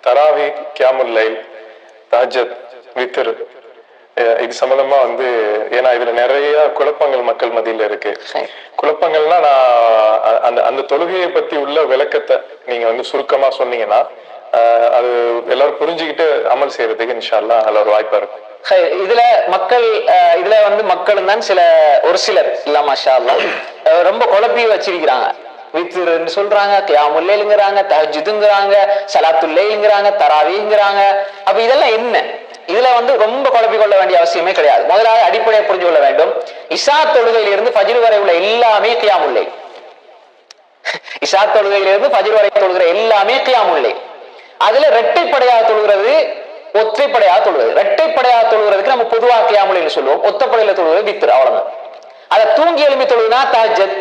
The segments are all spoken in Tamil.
தராவி, கியாமுல் லைல், தஹஜ்ஜத், வித்ர், இது சம்பந்தமா ஏன்னா இதுல நிறைய குழப்பங்கள் மக்கள் மத்தியில இருக்கு. குழப்பங்கள்னா நான் அந்த அந்த தொழுகையை பத்தி உள்ள விளக்கத்தை நீங்க சுருக்கமா சொன்னீங்கன்னா அது எல்லாரும் புரிஞ்சுக்கிட்டு அமல் செய்யறதுக்கு இன்ஷா அல்லாஹ் நல்ல ஒரு வாய்ப்பா இருக்கும். இதுல மக்கள் தான் ஒரு சிலர் இல்ல மாஷா அல்லாஹ் ரொம்ப குழப்பி வச்சிருக்கிறாங்க. வித்ருன்னு சொல்றாங்க, கியாமுல் லைல்ங்கறாங்க, தஹஜ்ஜுதுங்கறாங்க, ஸலாத்துல் லைல்ங்கறாங்க, தராவீஹ்ங்கறாங்க. அப்ப இதெல்லாம் என்ன? இதுல ரொம்ப குழப்பிக் கொள்ள வேண்டிய அவசியமே கிடையாது. முதலாவது அடிப்படையை புரிஞ்சு கொள்ள வேண்டும். இஷா தொழுகையிலிருந்து ஃபஜ்ர் வரை உள்ள எல்லாமே கியாமுல் லைல். இஷா தொழுகையிலிருந்து ஃபஜ்ர் வரை தொழுகிற எல்லாமே கியாமுல் லைல். அதுல இரட்டைப்படையாக தொழுகிறது, ஒற்றைப்படையாக தொழுகிறது. இரட்டைப்படையாக தொழுகிறதுக்கு நம்ம பொதுவாக கியாமுல் லைல் சொல்லுவோம். ஒத்தப்படையில தொழுகிறது வித்ர், அவ்வளவுதான். அதை தூங்கி எழுப்பி தொழுதுனா தஹஜ்ஜத்,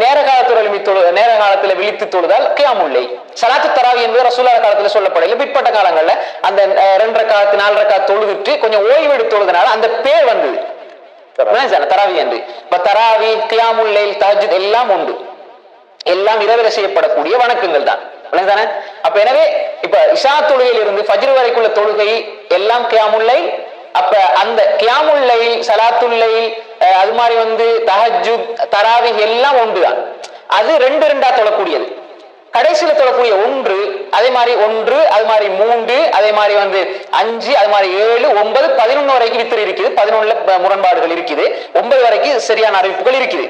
நேர காலத்துல விழித்து தொழுதால் கியாமுல் லைல். ஸலாத்து தராவி என்பது ரசூலுல்லாஹ் காலத்துல சொல்லப்படல. பிற்பட்ட காலங்கள்ல அந்த 2 ரக்காத் 4 ரக்காத் தொழுதுட்டு கொஞ்சம் ஓய்வு எடுத்து தொழுதுனால அந்த பேர் வந்தது தராவி என்று. இப்ப தராவி, கியாமுல் லைல், தஹஜ்ஜுத் எல்லாம் உண்டு. எல்லாம் இரவில் செய்யப்படக்கூடிய வணக்கங்கள் தான். அப்ப எனவே இப்ப இஷா தொழுகையில் இருந்து ஃபஜ்ர் வரைக்குள்ள தொழுகை எல்லாம் கியாமுல் லைல். அப்ப அந்த கியாமுல் லைல், ஸலாத்துல் லைல், அது மாதிரி தஹஜ்ஜுத், தராவி எல்லாம் ஒன்றுதான். அது 2 தொழக்கூடியது. கடைசியில தொழக்கூடிய 1, அதே மாதிரி 1, அது மாதிரி 3, அதே மாதிரி 5, அது மாதிரி 7, 9, 11 வரைக்கும் வித்திரு இருக்குது. 11ல முரண்பாடுகள் இருக்குது. 9 வரைக்கும் சரியான அறிவிப்புகள் இருக்குது.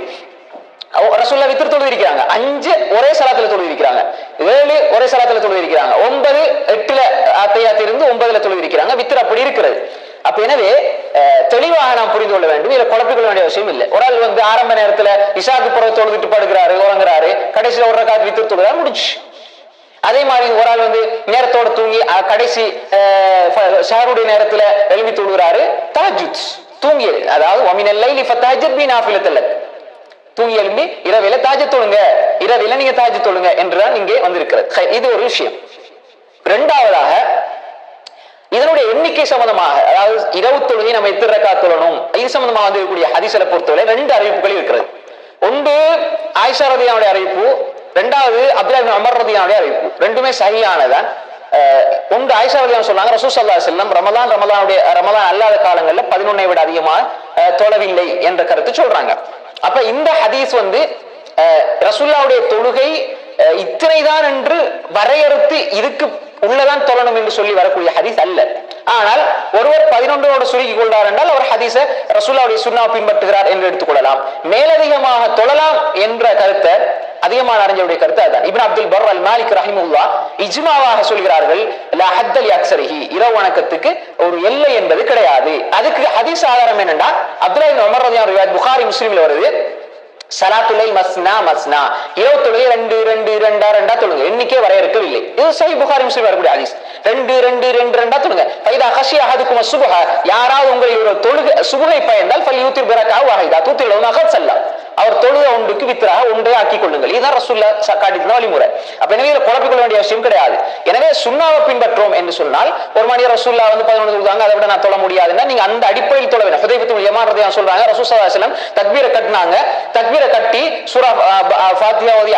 ரசூலுல்லாஹ் வித்ர் தொழுது இருக்கிறாங்க. 5 ஒரே ஸலாத்துல தொழுது இருக்கிறாங்க. 7 ஒரே ஸலாத்துல தொழுது இருக்கிறாங்க. 9 8ல அத்தஹியாத் இருந்து 9ல தொழுது இருக்கிறாங்க. வித்ர் அப்படி இருக்கிறது. அப்ப எனவே தெளிவாக நாம் புரிந்து கொள்ள வேண்டும். இதுல குழப்பிக்கொள்ள வேண்டிய அவசியம் இல்லை. ஒரு ஆள் ஆரம்ப நேரத்துல இஷாக்கு பிறகு தொழுதுட்டு படுக்கிறாரு, உறங்குறாரு, கடைசியில 1 ரக்காத் வித்ர் தொழுகிறாரு, முடிச்சு. அதே மாதிரி ஒரு ஆள் நேரத்தோட தூங்கி கடைசி ஷஹருடைய நேரத்துல எழுப்பி தொழுகிறாரு, தஹஜ்ஜுத் தூங்கியது. அதாவது வமினல் லைலி ஃபதஹஜ்ஜத் பி நாஃபிலத்தல், தூங்கி எழுப்பி இரவில தஹஜ்ஜத் தொழுங்க, இரவில நீங்க தஹஜ்ஜத் தொழுங்க என்றுதான் இங்கே வந்திருக்கிறது. இது ஒரு விஷயம். இரண்டாவதாக இதனுடைய எண்ணிக்கை சம்பந்தமாக, அதாவது இரவு தொழுகை நம்ம எத்தனை ரக்காத் தொழணும், இது சம்பந்தமாக இருக்கக்கூடிய ஹதீஸை பொறுத்தவரை 2 அறிவிப்புகள் இருக்கிறது. ஒன்று ஆயிஷா ரலியல்லாஹு அறிவிப்பு, 2வது அப்துல்லாஹ் இப்னு உமர் ரலியல்லாஹு அறிவிப்பு. ரெண்டுமே சஹீஹானதான். ஒன்று ஆயிஷா ரலியல்லாஹு சொன்னாங்க, ரசூல் ஸல்லல்லாஹு அலைஹி வஸல்லம் ரமலான் அல்லாத காலங்கள்ல 11ஐ விட அதிகமாக தொழவில்லை என்ற கருத்து சொல்றாங்க. அப்ப இந்த ஹதீஸ் ரசூலுல்லாஹ்வுடைய தொழுகை இத்தனைதான் என்று வரையறுத்து இதுக்கு உள்ளதான் தொழணும் என்று சொல்லி வரக்கூடிய ஹதீஸ் அல்ல. ஆனால் ஒருவர் 11ஓடு சுருக்கிக் கொள்றார் என்றால் அவர் ஹதீஸ ரசூலுல்லாஹ்வுடைய சுன்னாவை பின்பற்றுகிறார் என்று எடுத்துக்கொள்ளலாம். மேலதிகமாக தொழலாம் என்ற கருத்தை அதிகமான அறிஞருடைய கருத்து அதுதான். இப்னு அப்துல் பர் அல் மாலிக் ரஹிமஹுல்லாஹ் இஜ்மாவாக சொல்கிறார்கள், லா ஹத்த லி அக்ஸரிஹி, இரவு வணக்கத்துக்கு ஒரு எல்லை என்பது கிடையாது. அதுக்கு ஹதீஸ் ஆதாரம் என்னன்னா அப்துல்லாஹ் இப்னு உமர் ரலியல்லாஹு அன்ஹு புகாரி முஸ்லிம்ல வருது, ஸலாத்துல் லைல் மஸ்னா மஸ்னா, இரவு தொழுகை 2 2 2 தொழுங்க, எண்ணிக்கை வரையறுக்கவில்லை. இது சஹீஹ் புகாரி முஸ்லிம் வரக்கூடிய ஹதீஸ். 2 2 2 தொழுங்க. ஃபைதா கஷிய அஹதுக்கும் சுபஹ, யாராவது உங்களில் ஒரு தொழுகை சுபஹை பயந்தால் ஃபல்யூத்திர் பிரகா வாஹிதா தூத்திர் லஹு மகத் ஸல்லா, அவர் தொழுக ஒன்றுக்கு வித்ராக ஒன்றே ஆக்கிக் கொள்ளுங்கள். இதுதான் ரசூலுல்லாஹ் காட்டின வழிமுறை. அப்ப எனவே குழப்பிக் கொள்ள வேண்டிய அவசியம் கிடையாது. எனவே சுன்னாவை பின்பற்றோம் என்று சொன்னால் ஒரு மனிதர் ரசூலுல்லாஹ் 11 தொழுதாங்க, அதை விட நான் தொழ முடியாதுன்னா நீங்க அந்த அடிப்படையில் தொழ வேணும். ஹுதைஃபா இப்னு யமான் ரலியல்லாஹு சொல்றாங்க, ரசூல் ஸல்லல்லாஹு அலைஹி வஸல்லம் தக்பீரை கட்டினாங்க, தக்பீரை கட்டி சூரா ஃபாத்திஹா ஓதி,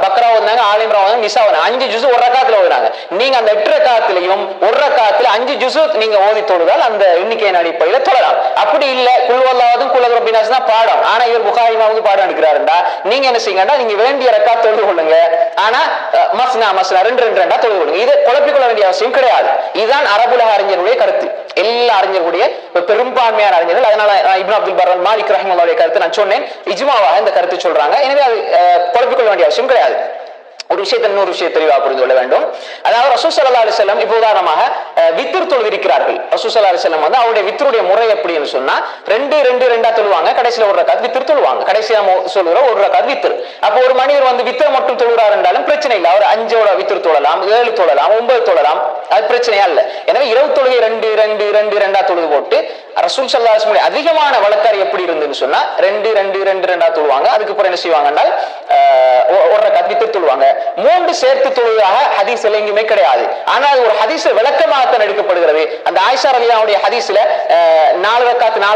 பக்ரா ஓதுனாங்க, ஆல் இம்ரான் ஓதுனாங்க, நிசா ஓதுனாங்க. 5 ஜுஸ் ஒரு ரக்காத்துல ஓதுனாங்க. நீங்க அந்த 8 ரக்காத்திலையும் ஒரு ரக்காத்துல 5 ஜுஸ் நீங்க ஓதி தொழுதால் அந்த எண்ணிக்கையின் அடிப்படையில் தொழலாம். அப்படி இல்ல குல்வல்லாஹும் குல் ரப்பினாஸ் தான் பாடம், ஆனா இவர் புகாரி பாடம் எடுக்கிறாருண்டா நீங்க என்ன செய்யுங்கன்னா நீங்க வேண்டிய ரக்காத் தொழுது கொள்ளுங்க, ஆனா மஸ்னா மஸ்னா 2 2 தொழுது கொள்ளுங்க. இது குழப்பிக் கொள்ள வேண்டிய அவசியம் கிடையாது. இதுதான் அரபுலக அறிஞருடைய கருத்து. எல்லா அறிஞர்களுடைய பெரும்பான்மையான அறிஞர்கள், அதனால இப்னு அப்துல் பர் அல் மாலிக் ரஹிமஹுல்லாஹுடைய கருத்து நான் சொன்னேன், இஜ்மாவாக இந்த கருத்து சொல்றாங்க. எனவே அது குழப்பிக் கொள்ள வேண்டிய அவசியம் கிடையாது. ஒரு விஷயத்தை இன்னொரு விஷயம் தெளிவாக புரிந்து கொள்ள வேண்டும். அதாவது ரசூல் ஸல்லல்லாஹு அலைஹி வஸல்லம் இப்போ உதாரணமாக வித்ர் தொழுதிருக்கிறார்கள். ரசூல் ஸல்லல்லாஹு அலைஹி வஸல்லம் அவருடைய வித்ருடைய முறை எப்படின்னு சொன்னா 2 2 2 தொழுவாங்க, கடைசியில ஒரு ரக்காத் வித்ர் தொழுவாங்க. கடைசியா சொல்லுற ஒரு ரக்காத் வித்ர். அப்போ ஒரு மனிதர் வித்ர் மட்டும் தொழுகிறார் என்றாலும் பிரச்சனை இல்லை. அவர் 5ஓட வித்ர் தொழலாம், 7 தொழலாம், 9 தொழலாம், அது பிரச்சனையா இல்லை. எனவே இரவு தொழுகை 2 2 2 தொழுது போட்டு ரசூல் ஸல்லல்லாஹு அலைஹி வஸல்லம் அதிகமான வழக்காறு எப்படி இருந்துன்னு சொன்னா 2-2-2-2 தொழுவாங்க. அதுக்கப்புறம் என்ன செய்வாங்க என்றால் ஒரு ரக்காத் வித்ர் தொழுவாங்க. 3 சேர்த்து தொழுவதாக ஹதீஸ் எங்கேயுமே கிடையாது. ஆனால் ஒரு ஹதீஸ் விளக்கமாகத்தான் எடுக்கப்படுகிறது. அந்த ஆயிஷா ரலியல்லாஹு ஹதீஸ்ல 4 ரக்காத்னா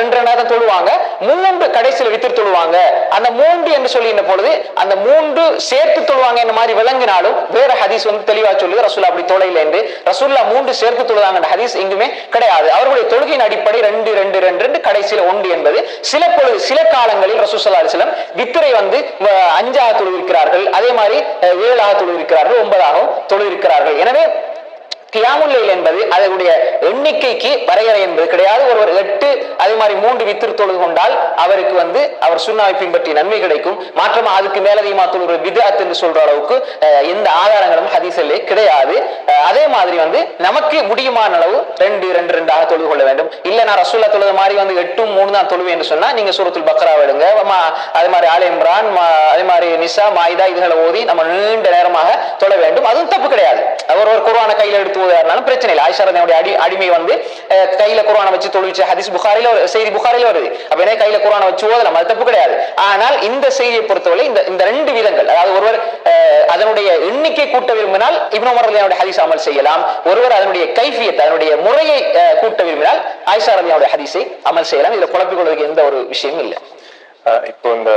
2 ரக்காத் தொழுவாங்க, 3 கடைசியில வித்ர் தொழுவாங்க. அந்த 3 என்று சொல்லின பொழுது அந்த 3 சேர்த்து தொழுவாங்க என்ன மாதிரி விளங்கினாலும் வேற ஹதீஸ் வந்து தெளிவா சொல்லுது ரசூல் அப்படி தொலைல என்று. ரசூல்லா 3 சேர்த்து தொழுதாங்க ஹதீஸ் எங்குமே கிடையாது. அவர்களுடைய தொழுகையின் அடிப்படை 2-2-2 கடைசியில 1 என்பது சில காலங்களில் ரசூல் ஸல்லல்லாஹு அலைஹி வஸல்லம் வித்ரை வந்து 5ஆக தொழுதிருக்கிறார்கள், அதே மாதிரி 7ஆக தொழுதிருக்கிறார்கள், 9ஆகவும் தொழுதிருக்கிறார்கள். எனவே கியாமுல் லைல் என்பது அதனுடைய எண்ணிக்கைக்கு வரையறை என்பது கிடையாது. ஒருவர் 8 அதே மாதிரி 3 வித்ர் தொழுது கொண்டால் அவருக்கு வந்து அவர் சுன்னாவை பின்பற்றி நன்மை கிடைக்கும். மாற்றமா அதுக்கு மேலதிகமா தொழுகிற பித்அத் என்று சொல்ற அளவுக்கு எந்த ஆதாரங்களும் ஹதீஸிலே கிடையாது. அதே மாதிரி வந்து நமக்கு முடியுமான அளவு 2-2-2 தொழுது கொள்ள வேண்டும். இல்ல நான் ரசூலுல்லாஹ் தொழுத மாதிரி வந்து 8-3 தான் தொழுவேன் என்று சொன்னா நீங்க சூரத்துல் பக்ரா எடுங்க, அதே மாதிரி ஆல இம்ரான், அதே மாதிரி நிசா, மாயிதா இதுகளை ஓதி நம்ம நீண்ட நேரமாக தொழ வேண்டும். அதுவும் தப்பு கிடையாது. ஒரு குர்ஆனை கையில எடுத்து ஓதுறாருனாலும் பிரச்சனை இல்லை. ஆயிஷா ரலியல்லாஹு அடிமை வந்து கையில குர்ஆனை வச்சு தொழுவிச்ச ஹதீஸ் செய்தி புகாரில வருது. அப்ப என்ன கையில குர்ஆனை வச்சு ஓதலாம், அது தப்பு கிடையாது. ஆனால் இந்த செய்தியை பொறுத்தவரை இந்த 2 விதங்கள், அதாவது ஒருவர் அதனுடைய எண்ணிக்கை கூட்ட விரும்பினால் இப்னு உமர் ரலியல்லாஹு ஹதீஸ் அமல் செய்யலாம். ஒருவர் அதனுடைய கைஃபியத் அதனுடைய முறையை கூட்ட விரும்பினால் ஆயிஷா ரலியல்லாஹு ஹதீஸை அமல் செய்யலாம். இதுல குழப்பிக் கொள்வதற்கு எந்த ஒரு விஷயமும் இல்லை. இப்போ இந்த